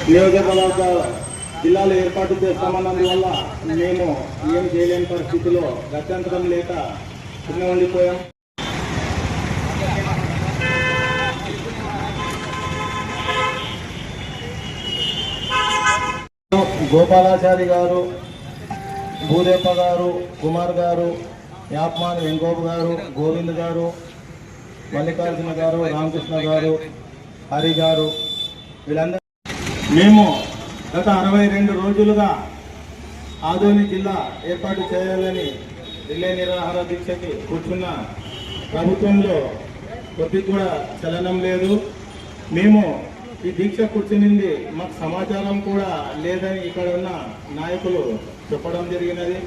నియోజకవర్గ జిల్లాలో ఏర్పాటు చేస్తామన్నందువల్ల మేము ఏం చేయలేని పరిస్థితిలో గత్యంతరం లేక చిన్న ఉండిపోయాం. గోపాలాచారి గారు, భూదేప్ప గారు, కుమార్ గారు, యాప్మాన్ వెంకోబు గారు, గోవింద్ గారు, మల్లికార్జున గారు, రామకృష్ణ గారు, హరి గారు, వీళ్ళందరూ మేము గత 62 రోజులుగా ఆదోని జిల్లా ఏర్పాటు చేయాలని రిలే నిరాహార దీక్షకి కూర్చున్న ప్రభుత్వంలో కొద్దిగా కూడా చలనం లేదు. మేము ఈ దీక్ష కూర్చునింది మాకు సమాచారం కూడా లేదని ఇక్కడ ఉన్న నాయకులు చెప్పడం జరిగినది.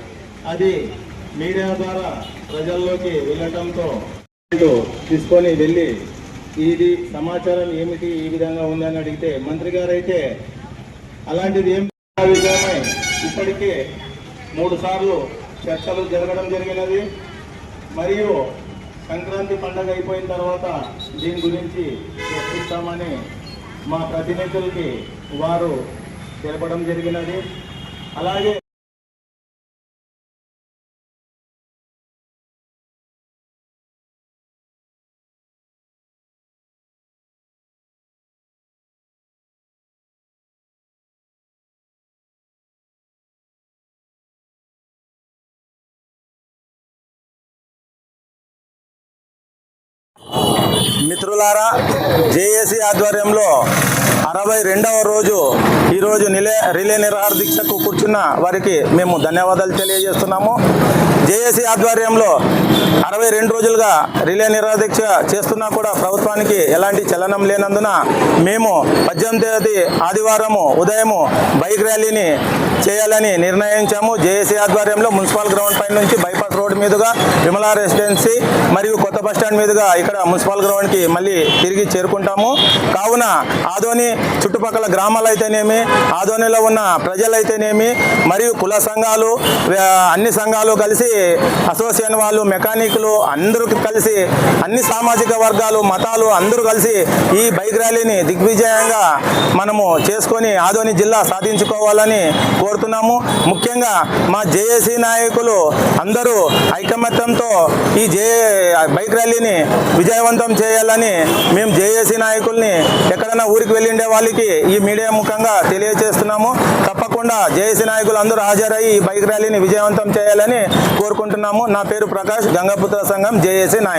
అది మీడియా ద్వారా ప్రజల్లోకి వెళ్ళటంతో తీసుకొని వెళ్ళి ఇది సమాచారం ఏమిటి, ఈ విధంగా ఉందని అడిగితే మంత్రి గారు అయితే అలాంటిది ఏం విషయమై ఇప్పటికే 3 సార్లు చర్చలు జరగడం జరిగినది. మరియు సంక్రాంతి పండుగ అయిపోయిన తర్వాత దీని గురించి చర్చిస్తామని మా ప్రతినిధులకి వారు తెలపడం జరిగినది. అలాగే మిత్రులారా, జేఏసీ ఆధ్వర్యంలో 62వ రోజు ఈరోజు రిలే నిరాహార దీక్షకు కూర్చున్న వారికి మేము ధన్యవాదాలు తెలియజేస్తున్నాము. జేఏసీ ఆధ్వర్యంలో 62 రోజులుగా రిలే నిరాహార దీక్ష చేస్తున్నా కూడా ప్రభుత్వానికి ఎలాంటి చలనం లేనందున మేము 18వ తేదీ ఆదివారము ఉదయము బైక్ ర్యాలీని చేయాలని నిర్ణయించాము. జేఏసీ ఆధ్వర్యంలో మున్సిపల్ గ్రౌండ్ పై నుంచి బైపాస్ రోడ్ మీదుగా విమలా రెసిడెన్సీ మరియు కొత్త బస్టాండ్ మీదుగా ఇక్కడ మున్సిపల్ గ్రౌండ్కి మళ్ళీ తిరిగి చేరుకుంటాము. కావున ఆదోని చుట్టుపక్కల గ్రామాలు అయితేనేమి, ఆదోనిలో ఉన్న ప్రజలైతేనేమి, మరియు కుల సంఘాలు, అన్ని సంఘాలు కలిసి, అసోసియేషన్ వాళ్ళు, మెకానిక్లు అందరూ కలిసి, అన్ని సామాజిక వర్గాలు, మతాలు అందరూ కలిసి ఈ బైక్ ర్యాలీని దిగ్విజయంగా మనము చేసుకొని ఆదోని జిల్లా సాధించుకోవాలని కోరుతున్నాము. ముఖ్యంగా మా జేఏసీ నాయకులు అందరూ ఐకమత్యంతో ఈ బైక్ ర్యాలీని విజయవంతం చేయాలని మేము జేఏసీ నాయకుల్ని ఎక్కడైనా ఊరికి వెళ్ళిండే వాళ్ళకి ఈ మీడియా ముఖంగా తెలియజేస్తున్నాము. తప్పకుండా జేఏసీ నాయకులు అందరూ హాజరయ్యి ఈ బైక్ ర్యాలీని విజయవంతం చేయాలని కోరుకుంటున్నాము. నా పేరు ప్రకాష్, గంగాపుత్ర సంఘం జేఏసీ నాయకులు.